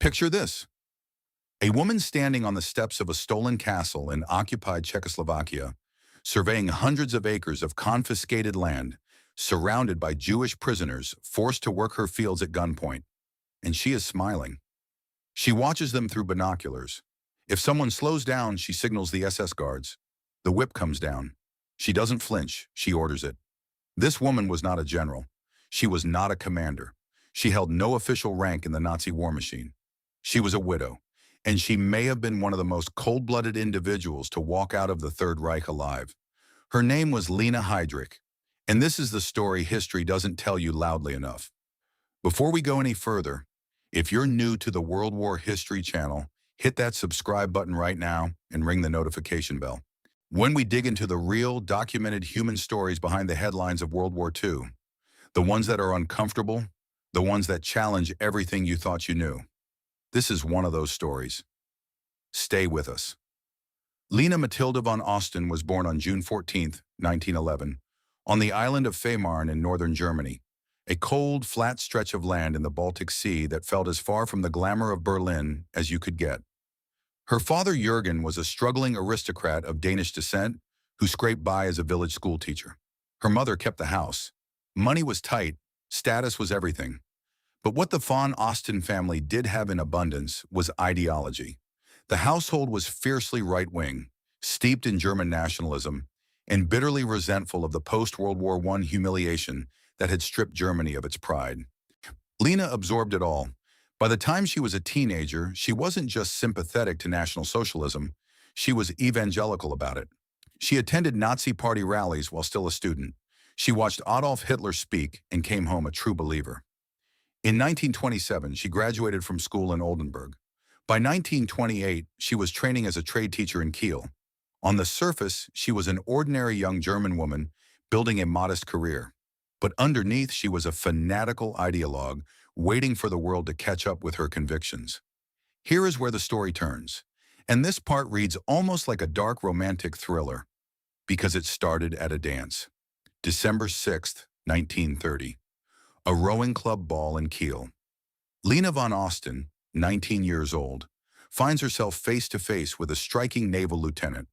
Picture this: a woman standing on the steps of a stolen castle in occupied Czechoslovakia, surveying hundreds of acres of confiscated land, surrounded by Jewish prisoners forced to work her fields at gunpoint. And she is smiling. She watches them through binoculars. If someone slows down, she signals the SS guards. The whip comes down. She doesn't flinch, she orders it. This woman was not a general. She was not a commander. She held no official rank in the Nazi war machine. She was a widow, and she may have been one of the most cold-blooded individuals to walk out of the Third Reich alive. Her name was Lina Heydrich, and this is the story history doesn't tell you loudly enough. Before we go any further, if you're new to the World War History channel, hit that subscribe button right now and ring the notification bell. When we dig into the real, documented human stories behind the headlines of World War II, the ones that are uncomfortable, the ones that challenge everything you thought you knew, this is one of those stories. Stay with us. Lina Matilda von Osten was born on June 14, 1911, on the island of Fehmarn in northern Germany, a cold, flat stretch of land in the Baltic Sea that felt as far from the glamour of Berlin as you could get. Her father, Jürgen, was a struggling aristocrat of Danish descent who scraped by as a village schoolteacher. Her mother kept the house. Money was tight, status was everything. But what the von Osten family did have in abundance was ideology. The household was fiercely right-wing, steeped in German nationalism, and bitterly resentful of the post-World War I humiliation that had stripped Germany of its pride. Lina absorbed it all. By the time she was a teenager, she wasn't just sympathetic to National Socialism, she was evangelical about it. She attended Nazi Party rallies while still a student. She watched Adolf Hitler speak and came home a true believer. In 1927, she graduated from school in Oldenburg. By 1928, she was training as a trade teacher in Kiel. On the surface, she was an ordinary young German woman building a modest career. But underneath, she was a fanatical ideologue waiting for the world to catch up with her convictions. Here is where the story turns. And this part reads almost like a dark romantic thriller, because it started at a dance. December 6, 1930. A rowing club ball in Kiel. Lina von Osten, 19 years old, finds herself face to face with a striking naval lieutenant.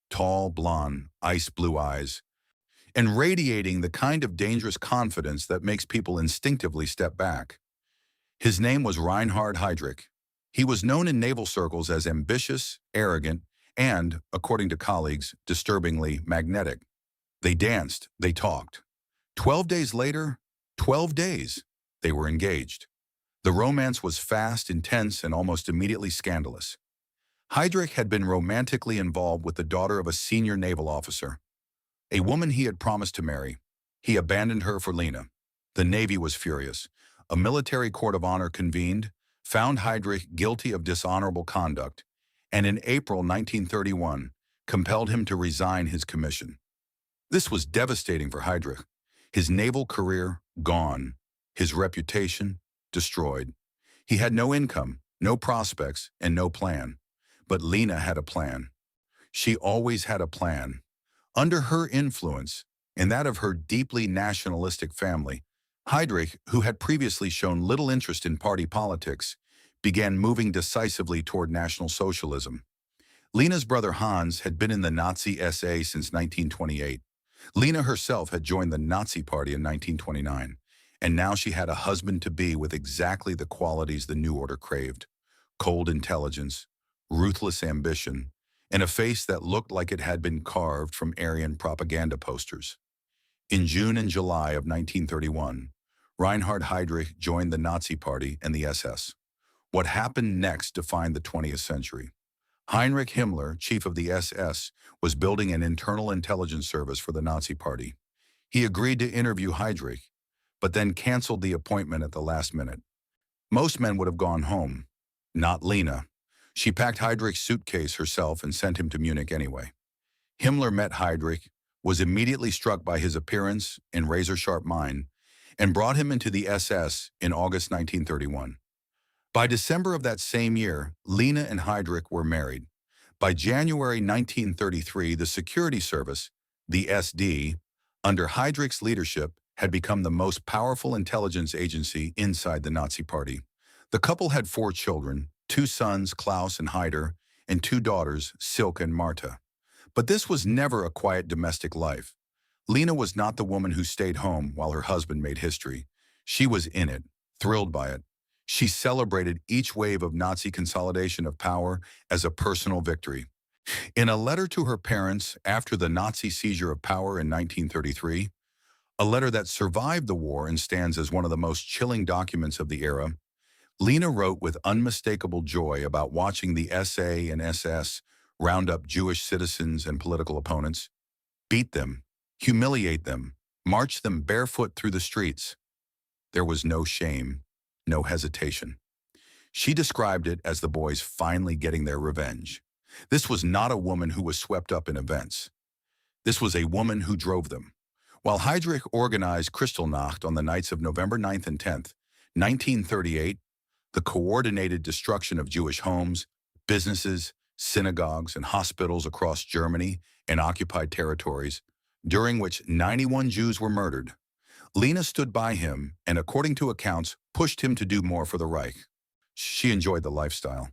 Tall, blonde, ice blue eyes, and radiating the kind of dangerous confidence that makes people instinctively step back. His name was Reinhard Heydrich. He was known in naval circles as ambitious, arrogant, and, according to colleagues, disturbingly magnetic. They danced, they talked. 12 days later, 12 days, they were engaged. The romance was fast, intense, and almost immediately scandalous. Heydrich had been romantically involved with the daughter of a senior naval officer, a woman he had promised to marry. He abandoned her for Lina. The Navy was furious. A military court of honor convened, found Heydrich guilty of dishonorable conduct, and in April 1931, compelled him to resign his commission. This was devastating for Heydrich. His naval career gone, his reputation destroyed. He had no income, no prospects, and no plan. But Lina had a plan. She always had a plan. Under her influence, and that of her deeply nationalistic family, Heydrich, who had previously shown little interest in party politics, began moving decisively toward National Socialism. Lina's brother Hans had been in the Nazi SA since 1928. Lina herself had joined the Nazi Party in 1929, and now she had a husband-to-be with exactly the qualities the New Order craved: cold intelligence, ruthless ambition, and a face that looked like it had been carved from Aryan propaganda posters. In June and July of 1931, Reinhard Heydrich joined the Nazi Party and the SS. What happened next defined the 20th century. Heinrich Himmler, chief of the SS, was building an internal intelligence service for the Nazi Party. He agreed to interview Heydrich, but then canceled the appointment at the last minute. Most men would have gone home. Not Lina. She packed Heydrich's suitcase herself and sent him to Munich anyway. Himmler met Heydrich, was immediately struck by his appearance and razor-sharp mind, and brought him into the SS in August 1931. By December of that same year, Lina and Heydrich were married. By January 1933, the Security Service, the SD, under Heydrich's leadership, had become the most powerful intelligence agency inside the Nazi Party. The couple had 4 children, 2 sons, Klaus and Heider, and 2 daughters, Silke and Marta. But this was never a quiet domestic life. Lina was not the woman who stayed home while her husband made history. She was in it, thrilled by it. She celebrated each wave of Nazi consolidation of power as a personal victory. In a letter to her parents after the Nazi seizure of power in 1933, a letter that survived the war and stands as one of the most chilling documents of the era, Lina wrote with unmistakable joy about watching the SA and SS round up Jewish citizens and political opponents, beat them, humiliate them, march them barefoot through the streets. There was no shame, no hesitation. She described it as the boys finally getting their revenge. This was not a woman who was swept up in events. This was a woman who drove them. While Heydrich organized Kristallnacht on the nights of November 9th and 10th, 1938, the coordinated destruction of Jewish homes, businesses, synagogues, and hospitals across Germany and occupied territories, during which 91 Jews were murdered. Lina stood by him and, according to accounts, pushed him to do more for the Reich. She enjoyed the lifestyle.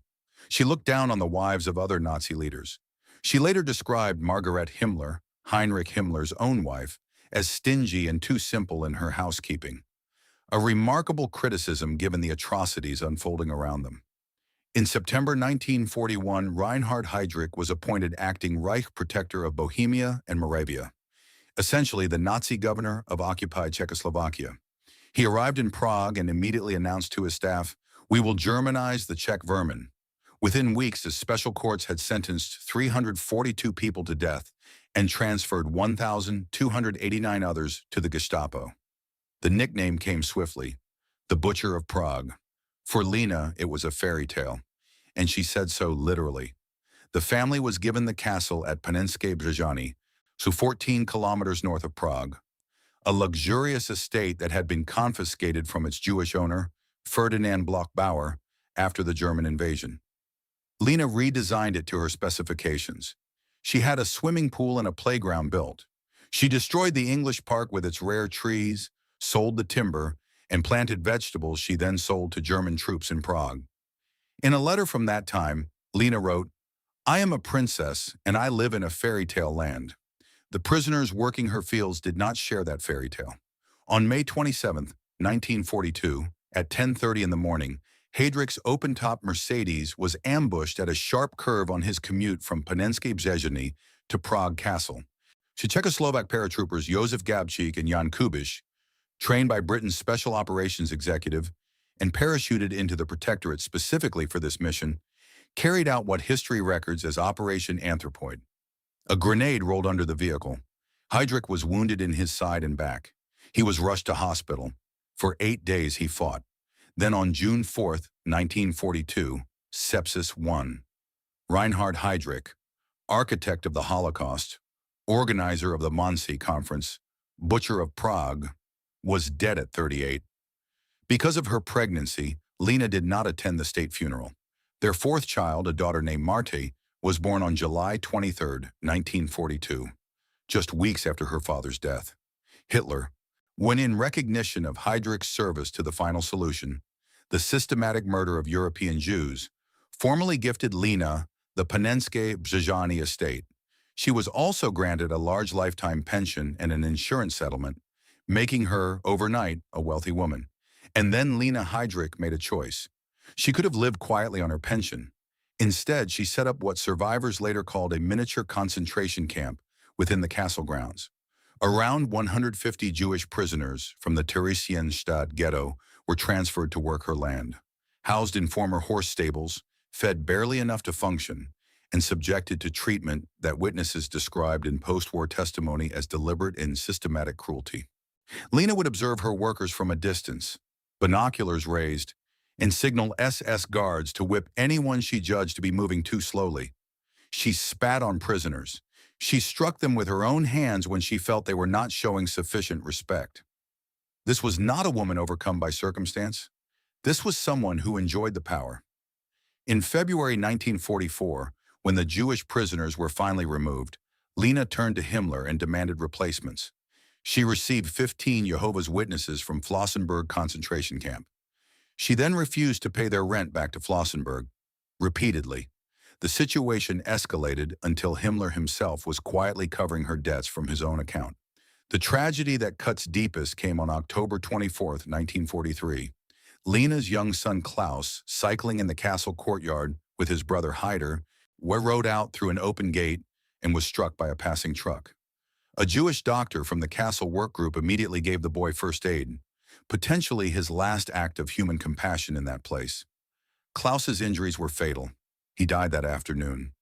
She looked down on the wives of other Nazi leaders. She later described Margaret Himmler, Heinrich Himmler's own wife, as stingy and too simple in her housekeeping. A remarkable criticism given the atrocities unfolding around them. In September 1941, Reinhard Heydrich was appointed acting Reich Protector of Bohemia and Moravia, essentially the Nazi governor of occupied Czechoslovakia. He arrived in Prague and immediately announced to his staff, "We will Germanize the Czech vermin." Within weeks, his special courts had sentenced 342 people to death and transferred 1,289 others to the Gestapo. The nickname came swiftly, the Butcher of Prague. For Lina, it was a fairy tale, and she said so literally. The family was given the castle at Panenské Břežany, so 14 kilometers north of Prague, a luxurious estate that had been confiscated from its Jewish owner, Ferdinand Bloch-Bauer, after the German invasion. Lina redesigned it to her specifications. She had a swimming pool and a playground built. She destroyed the English park with its rare trees, sold the timber, and planted vegetables she then sold to German troops in Prague. In a letter from that time, Lina wrote, "I am a princess and I live in a fairy tale land." The prisoners working her fields did not share that fairy tale. On May 27, 1942, at 10:30 in the morning, Heydrich's open-top Mercedes was ambushed at a sharp curve on his commute from Panenské Břežany to Prague Castle. Czechoslovak paratroopers Josef Gabčík and Jan Kubiš, trained by Britain's Special Operations Executive and parachuted into the Protectorate specifically for this mission, carried out what history records as Operation Anthropoid. A grenade rolled under the vehicle. Heydrich was wounded in his side and back. He was rushed to hospital. For 8 days he fought. Then on June 4, 1942, sepsis won. Reinhard Heydrich, architect of the Holocaust, organizer of the Mondsee Conference, Butcher of Prague, was dead at 38. Because of her pregnancy, Lina did not attend the state funeral. Their 4th child, a daughter named Marta, was born on July 23, 1942, just weeks after her father's death. Hitler, when in recognition of Heydrich's service to the final solution, the systematic murder of European Jews, formally gifted Lina the Panenské Břežany estate. She was also granted a large lifetime pension and an insurance settlement, making her, overnight, a wealthy woman. And then Lina Heydrich made a choice. She could have lived quietly on her pension. Instead, she set up what survivors later called a miniature concentration camp within the castle grounds. Around 150 Jewish prisoners from the Theresienstadt ghetto were transferred to work her land, housed in former horse stables, fed barely enough to function, and subjected to treatment that witnesses described in post-war testimony as deliberate and systematic cruelty. Lina would observe her workers from a distance, binoculars raised, and signal SS guards to whip anyone she judged to be moving too slowly. She spat on prisoners. She struck them with her own hands when she felt they were not showing sufficient respect. This was not a woman overcome by circumstance. This was someone who enjoyed the power. In February 1944, when the Jewish prisoners were finally removed, Lina turned to Himmler and demanded replacements. She received 15 Jehovah's Witnesses from Flossenbürg concentration camp. She then refused to pay their rent back to Flossenbürg. Repeatedly, the situation escalated until Himmler himself was quietly covering her debts from his own account. The tragedy that cuts deepest came on October 24, 1943. Lina's young son Klaus, cycling in the castle courtyard with his brother Heider, rode out through an open gate and was struck by a passing truck. A Jewish doctor from the castle work group immediately gave the boy first aid, potentially his last act of human compassion in that place. Klaus's injuries were fatal. He died that afternoon.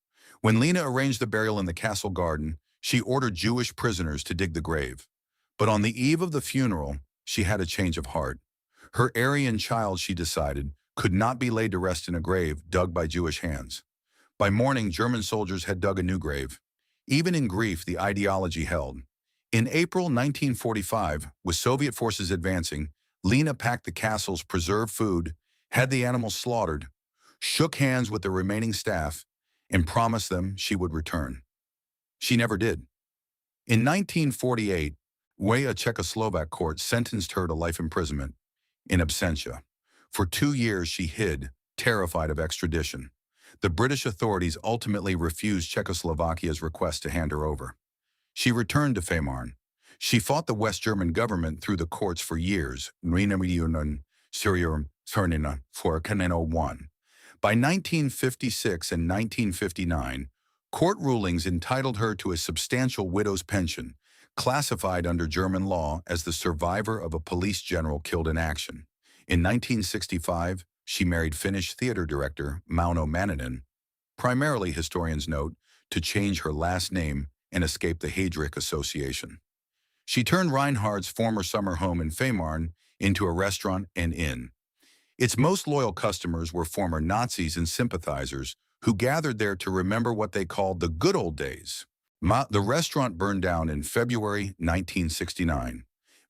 When Lina arranged the burial in the castle garden, she ordered Jewish prisoners to dig the grave. But on the eve of the funeral, she had a change of heart. Her Aryan child, she decided, could not be laid to rest in a grave dug by Jewish hands. By morning, German soldiers had dug a new grave. Even in grief, the ideology held. In April 1945, with Soviet forces advancing, Lina packed the castle's preserved food, had the animals slaughtered, shook hands with the remaining staff, and promised them she would return. She never did. In 1948, a Czechoslovak court sentenced her to life imprisonment in absentia. For 2 years she hid, terrified of extradition. The British authorities ultimately refused Czechoslovakia's request to hand her over. She returned to Fehmarn. She fought the West German government through the courts for years. By 1956 and 1959, court rulings entitled her to a substantial widow's pension, classified under German law as the survivor of a police general killed in action. In 1965, she married Finnish theater director Mauno Manninen, primarily, historians note, to change her last name and escape the Heydrich association. She turned Reinhard's former summer home in Fehmarn into a restaurant and inn. Its most loyal customers were former Nazis and sympathizers who gathered there to remember what they called the good old days. The restaurant burned down in February 1969.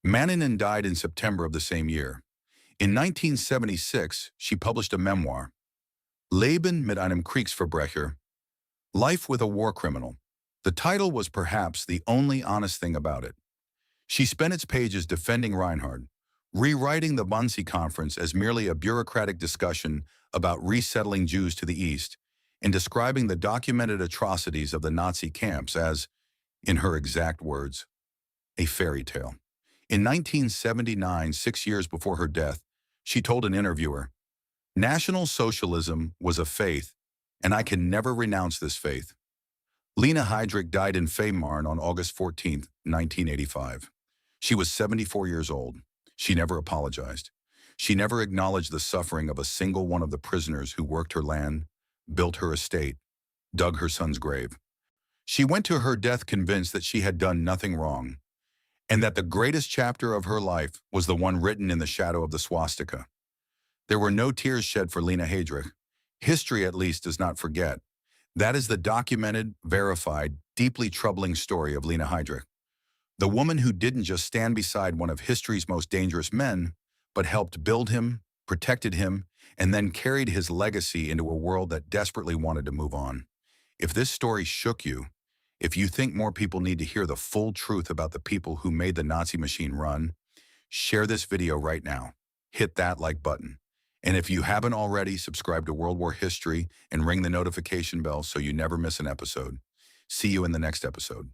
Manninen died in September of the same year. In 1976, she published a memoir, Leben mit einem Kriegsverbrecher, Life with a War Criminal. The title was perhaps the only honest thing about it. She spent its pages defending Reinhard, rewriting the Wannsee Conference as merely a bureaucratic discussion about resettling Jews to the East, and describing the documented atrocities of the Nazi camps as, in her exact words, a fairy tale. In 1979, 6 years before her death, she told an interviewer, "National Socialism was a faith, and I can never renounce this faith." Lina Heydrich died in Fehmarn on August 14, 1985. She was 74 years old. She never apologized. She never acknowledged the suffering of a single one of the prisoners who worked her land, built her estate, dug her son's grave. She went to her death convinced that she had done nothing wrong, and that the greatest chapter of her life was the one written in the shadow of the swastika. There were no tears shed for Lina Heydrich. History, at least, does not forget. That is the documented, verified, deeply troubling story of Lina Heydrich, the woman who didn't just stand beside one of history's most dangerous men, but helped build him, protected him, and then carried his legacy into a world that desperately wanted to move on. If this story shook you, if you think more people need to hear the full truth about the people who made the Nazi machine run, share this video right now. Hit that like button. And if you haven't already, subscribe to World War History and ring the notification bell so you never miss an episode. See you in the next episode.